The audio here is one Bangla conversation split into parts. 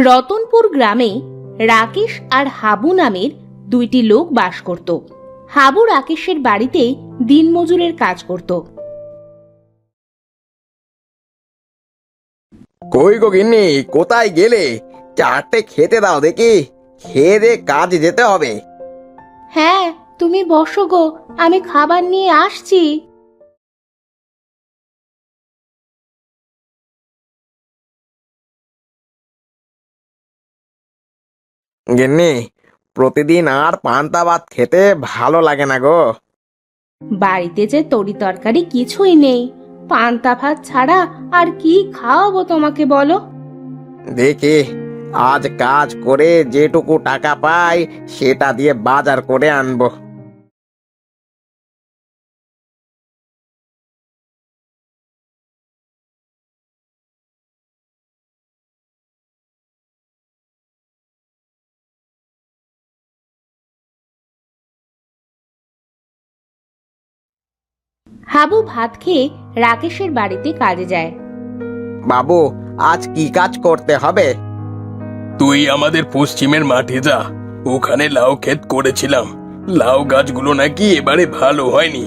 রতনপুর গ্রামে রাকেশ আর হাবু নামের দুইটি লোক বাস করত। হাবু রাকেশের বাড়িতে দিনমজুরের কাজ করত। কই গো গিন্নি, কোথায় গেলে? চারটে খেতে দাও দেখি, খেয়ে দে কাজে যেতে হবে। হ্যাঁ, তুমি বসো গো, আমি খাবার নিয়ে আসছি। গিন্নি, প্রতিদিন আর পান্তা ভাত খেতে ভালো লাগে না গো। বাড়িতে যে তরি তরকারি কিছুই নেই, পান্তা ভাত ছাড়া আর কি খাওয়াবো তোমাকে বলো? দেখি আজ কাজ করে যেটুকু টাকা পাই সেটা দিয়ে বাজার করে আনবো। হাবু ভাত খেয়ে রাকেশের বাড়িতে কাজে যায়। বাবু, আজ কি কাজ করতে হবে? তুই আমাদের পশ্চিমের মাঠে যা, ওখানে লাউ ক্ষেত করেছিলাম। লাউ গাছগুলো নাকি এবারে ভালো হয়নি।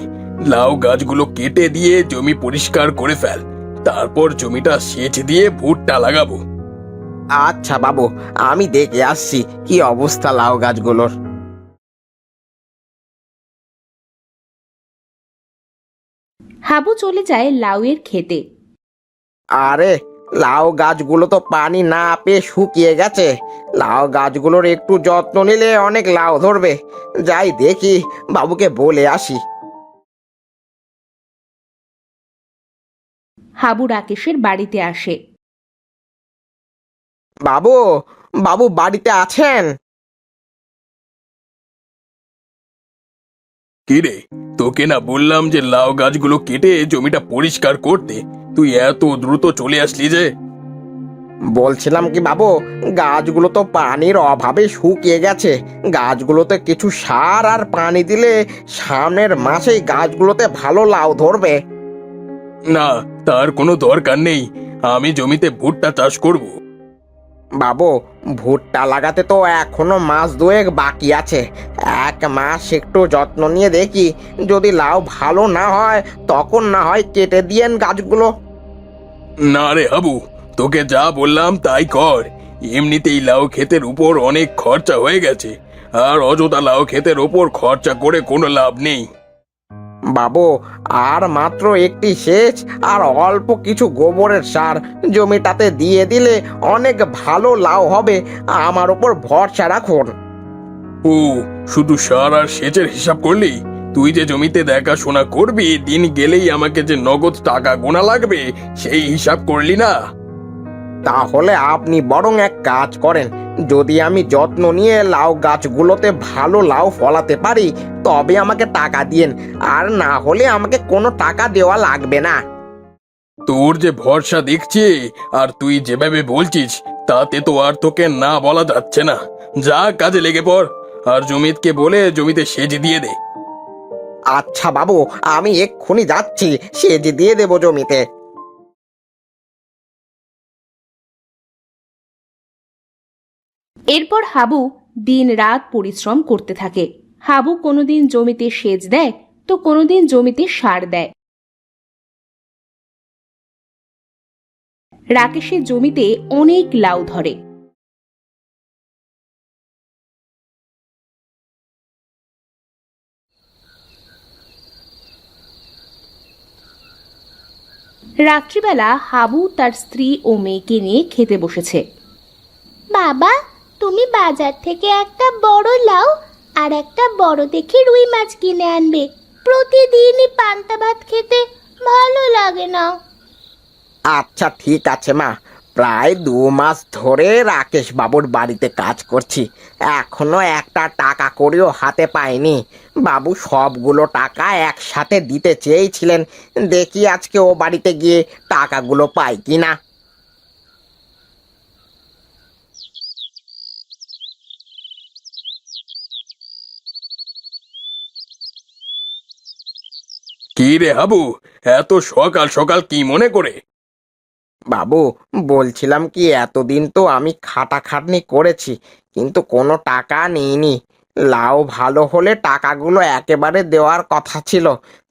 লাউ গাছগুলো কেটে দিয়ে জমি পরিষ্কার করে ফেল, তারপর জমিটা সেচ দিয়ে ভুট্টা লাগাবো। আচ্ছা বাবু, আমি দেখে আসছি কি অবস্থা লাউ গাছগুলোর। হাবু চলে যায় লাউয়ের খেতে। আরে, লাউ গাছগুলো তো পানি না পেয়ে শুকিয়ে গেছে। লাউ গাছগুলোর একটু যত্ন নিলে অনেক লাউ ধরবে। যাই দেখি, বাবুকে বলে আসি। হাবু রাকেশের বাড়িতে আসে। বাবু, বাবু বাড়িতে আছেন? কিরে, তোকে না বললাম যে লাউ গাছগুলো কেটে জমিটা পরিষ্কার করতে? তুই এত দ্রুত চলে আসলি যে? বলছিলাম কি বাবু, গাছগুলো তো পানির অভাবে শুকিয়ে গেছে। গাছগুলোতে কিছু সার আর পানি দিলে সামনের মাসেই গাছগুলোতে ভালো লাউ ধরবে। না, তার কোনো দরকার নেই। আমি জমিতে ভুট্টা চাষ করব। বাবু, ভুট্টা লাগাতে তো এখনো মাস দুয়েক বাকি আছে। 1 মাস একটু যত্ন নিয়ে দেখি, যদি লাউ ভালো না হয় তখন না হয় কেটে দিয়েন গাছগুলো। না রে হাবু, তোকে যা বললাম তাই কর। এমনিতেই লাউ ক্ষেতের উপর অনেক খরচা হয়ে গেছে, আর অযথা লাউ ক্ষেতের উপর খরচা করে কোনো লাভ নেই। বাবু, আর মাত্র একটি সেচ আর অল্প কিছু গোবরের সার জমিটাতে দিয়ে দিলে অনেক ভালো লাউ হবে। আমার উপর ভরসা রাখুন। ও, শুধু সার আর সেচের হিসাব করলি? তুই যে জমিতে দেখাশোনা করবি, দিন গেলেই আমাকে যে নগদ টাকা গোনা লাগবে সেই হিসাব করলি না? তাহলে আপনি বরং এক কাজ করেন, যদি আমি যত্ন নিয়ে লাউ গাছগুলোতে ভালো লাউ ফলাতে পারি তবে আমাকে টাকা দিয়েন, আর না হলে আমাকে কোনো টাকা দেওয়া লাগবে না। তোর যে ভরসা দেখছি আর তুই যেভাবে বলছিস, তাতে তো আর তোকে না বলা যাচ্ছে না। যা, কাজে লেগে পড়, আর জমিতকে বলে জমিতে সেচ দিয়ে দে। আচ্ছা বাবু, আমি এক্ষুনি যাচ্ছি, সেচ দিয়ে দেবো জমিতে। এরপর হাবু দিন রাত পরিশ্রম করতে থাকে। হাবু কোনোদিন জমিতে সেচ দেয়, তো কোনোদিন জমিতে সার দেয়। রাকেশের জমিতে অনেক লাউ ধরে। রাত্রিবেলা হাবু তার স্ত্রী ও মেয়েকে নিয়ে খেতে বসেছে। বাবা, তুমি বাজার থেকে একটা বড় লাউ আর একটা বড় দেখে রুই মাছ কিনে আনবে। প্রতিদিনই পান্তা ভাত খেতে ভালো লাগে না। আচ্ছা ঠিক আছে মা, প্রায় 2 মাস ধরে রাকেশ বাবুর বাড়িতে কাজ করছি, এখনো একটা টাকা করেও হাতে পাইনি। বাবু সবগুলো টাকা একসাথে দিতে চেয়েছিলেন, দেখি আজকে ও বাড়িতে গিয়ে টাকাগুলো পাই কিনা। কি রে হাবু, এত সকাল সকাল কি মনে করে? বাবু, বলছিলাম কি, এতদিন তো আমি খাটাখাটনি করেছি কিন্তু কোনো টাকা নিইনি। লাউ ভালো হলে টাকাগুলো একেবারে দেওয়ার কথা ছিল।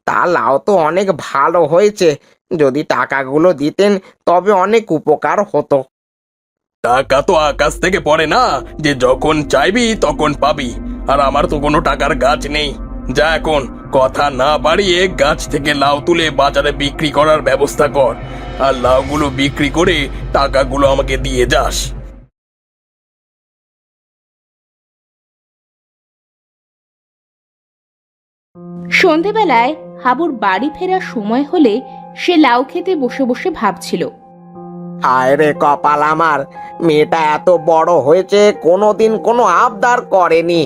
তা লাউ তো অনেক ভালো হয়েছে, যদি টাকাগুলো দিতেন তবে অনেক উপকার হতো। টাকা তো আকাশ থেকে পড়ে না যে যখন চাইবি তখন পাবি। আর আমার তো কোনো টাকার গাছ নেই। যা এখন কথা না বাড়িয়ে গাছ থেকে লাউ তুলে বাজারে বিক্রি করার ব্যবস্থা কর, আর লাউগুলো বিক্রি করে টাকাগুলো আমাকে দিয়ে যাস। সন্ধেবেলায় হাবুর বাড়ি ফেরার সময় হলে সে লাউ খেতে বসে বসে ভাবছিল, হায় রে কপাল আমার, মেয়েটা এত বড় হয়েছে কোনোদিন কোনো আবদার করেনি।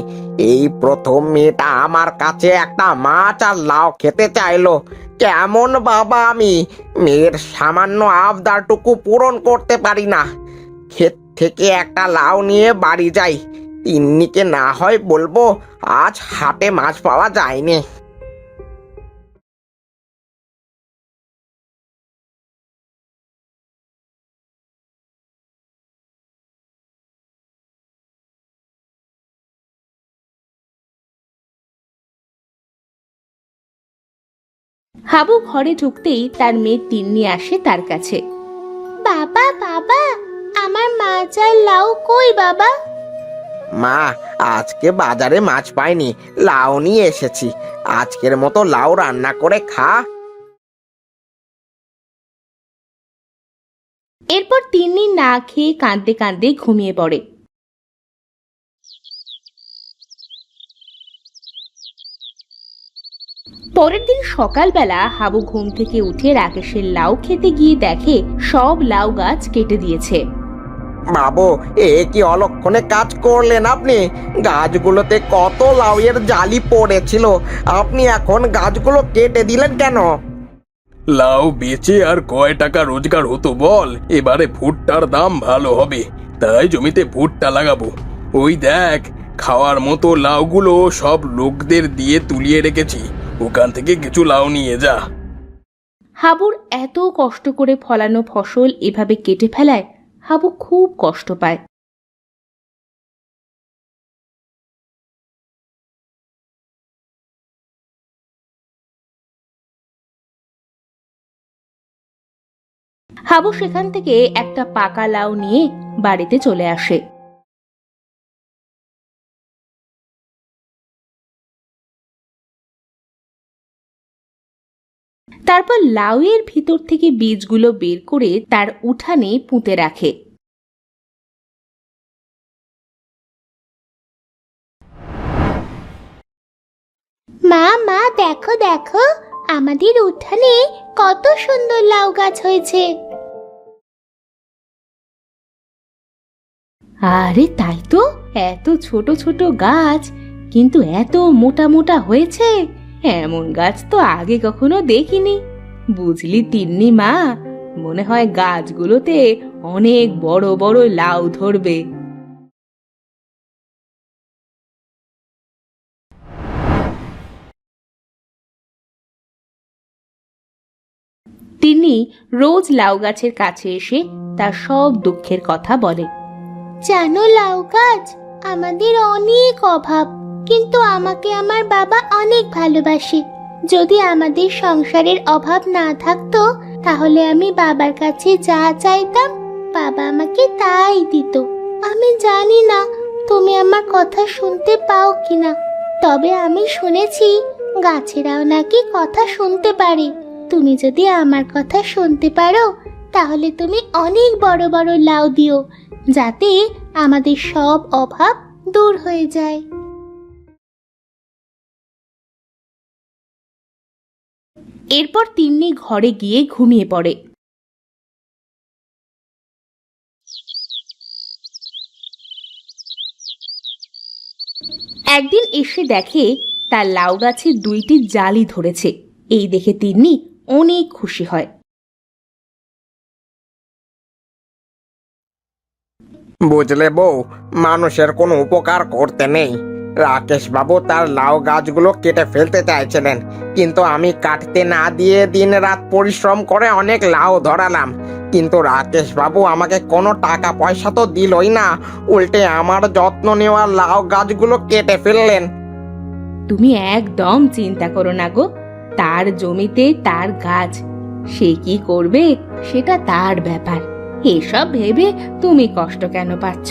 এই প্রথম মেয়েটা আমার কাছে একটা মাছ আর লাউ খেতে চাইলো। কেমন বাবা আমি, মেয়ের সামান্য আবদারটুকু পূরণ করতে পারি না। ক্ষেত থেকে একটা লাউ নিয়ে বাড়ি যাই, তিন্নিকে না হয় বলবো আজ হাটে মাছ পাওয়া যায়নি। হাবু ঘরে ঢুকতেই তার মেয়ে তিন্নি আসে তার কাছে। বাবা বাবা, আমার মাছ আর লাউ কই বাবা? মা, আজকে বাজারে মাছ পাইনি, লাউ নিয়ে এসেছি। আজকের মতো লাউ রান্না করে খা। এরপর তিন্নি না খেয়ে কাঁদতে কাঁদতে ঘুমিয়ে পড়ে। পরের দিন সকালবেলা হাবু ঘুম থেকে উঠে রাকেশের লাউ খেতে গিয়ে দেখে সব লাউ গাছ কেটে দিয়েছে। বাবু, এ কি অলক্ষণে কাজ করলেন আপনি? গাছগুলোতে কত লাউয়ের জালি পড়েছিল, আপনি এখন গাছগুলো কেটে দিলেন কেন? লাউ বেচে আর কয় টাকা রোজগার হতো বল? এবারে ভুট্টার দাম ভালো হবে, তাই জমিতে ভুট্টা লাগাবো। ওই দেখ, খাওয়ার মতো লাউগুলো সব লোকদের দিয়ে তুলিয়ে রেখেছি, ওখান থেকে কিছু লাউ নিয়ে যা। হাবুর এত কষ্ট করে ফলানো ফসল এভাবে কেটে ফেলায় হাবু খুব কষ্ট পায়। হাবু সেখান থেকে একটা পাকা লাউ নিয়ে বাড়িতে চলে আসে। তারপর লাউয়ের ভিতর থেকে বীজগুলো বের করে তার উঠানে পুঁতে রাখে। মা মা, দেখো দেখো, আমাদের উঠানে কত সুন্দর লাউ গাছ হয়েছে। আরে তাই তো, এত ছোট ছোট গাছ কিন্তু এত মোটা মোটা হয়েছে, এমন গাছ তো আগে কখনো দেখিনি। বুঝলি তিন্নি মা, মনে হয় গাছগুলোতে অনেক বড় বড় লাউ ধরবে। তিনি রোজ লাউ গাছের কাছে এসে তার সব দুঃখের কথা বলে। জানো লাউ গাছ, আমাদের অনেক অভাব, কিন্তু আমাকে আমার বাবা অনেক ভালোবাসে। যদি আমাদের সংসারের অভাব না থাকতো তাহলে আমি বাবার কাছে যা চাইতাম বাবা আমাকে তাই দিত। আমি জানি না তুমি আমার কথা শুনতে পাও কিনা, তবে আমি শুনেছি গাছেরাও নাকি কথা শুনতে পারে। তুমি যদি আমার কথা শুনতে পারো তাহলে তুমি অনেক বড় বড় লাউ দিও, যাতে আমাদের সব অভাব দূর হয়ে যায়। এরপর তিন্নি ঘরে গিয়ে ঘুমিয়ে পড়ে। একদিন এসে দেখে তার লাউ গাছে 2টি জালি ধরেছে। এই দেখে তিন্নি অনেক খুশি হয়। বুঝলে বউ, মানুষের কোনো উপকার করতে নেই। রাকেশ বাবু তার লাউ গাছগুলো কেটে ফেলতে চাইছিলেন, কিন্তু আমি কাটতে না দিয়ে দিন রাত পরিশ্রম করে অনেক লাউ ধরালাম। কিন্তু রাকেশ বাবু আমাকে কোনো টাকা পয়সা তো দিলই না, উল্টে আমার যত্ন নেওয়া লাউ গাছগুলো কেটে ফেললেন। তুমি একদম চিন্তা করো না গো, তার জমিতে তার গাছ, সে কি করবে সেটা তার ব্যাপার। এসব ভেবে তুমি কষ্ট কেন পাচ্ছ?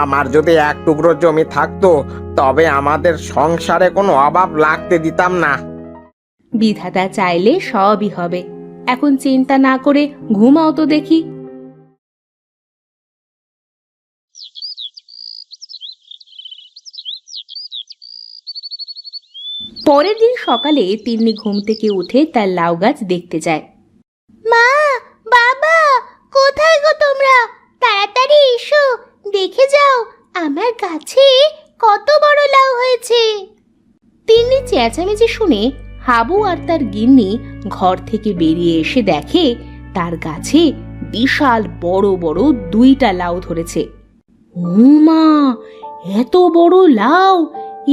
আমার যদি এক টুকরো জমি থাকতো তবে আমাদের সংসারে কোনো অভাব লাগতে দিতাম না। বিধাতা চাইলে সবই হবে। এখন চিন্তা না করে ঘুমাও তো দেখি। পরের দিন সকালে তিন্নি ঘুম থেকে উঠে তার লাউ গাছ দেখতে যায়। মা, বাবা, কোথায় গো তোমরা? তাড়াতাড়ি এসো, দেখে যাও আমার গাছে কত বড় লাউ হয়েছে। তিন্নি চেঁচামেচি শুনে হাবু আর তার গিন্নি ঘর থেকে বেরিয়ে এসে দেখে তার গাছে বিশাল বড় বড় 2টা লাউ ধরেছে। মা, এত বড় লাউ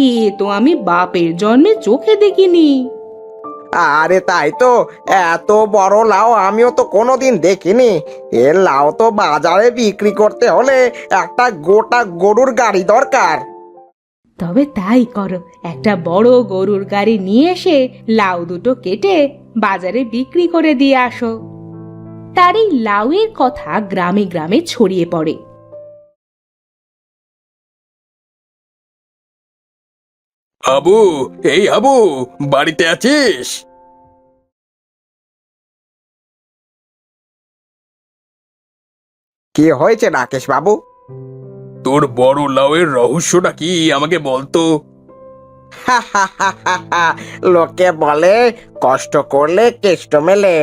এ তো আমি বাপের জন্মে চোখে দেখিনি। আরে তাই তো, এত বড় লাউ আমিও তো কোনোদিন দেখিনি। এর লাউ তো বাজারে বিক্রি করতে হলে একটা গোটা গরুর গাড়ি দরকার। তবে তাই করো, একটা বড় গরুর গাড়ি নিয়ে এসে লাউ দুটো কেটে বাজারে বিক্রি করে দিয়ে আসো। তার এই লাউয়ের কথা গ্রামে গ্রামে ছড়িয়ে পড়ে। হাবু, এই হাবু, বাড়িতে আছিস? কি হয়েছে রাকেশ বাবু? তোর বড় লাউয়ের রহস্যটা কি আমাকে বলতো। লোকে বলে কষ্ট করলে কেষ্ট মেলে,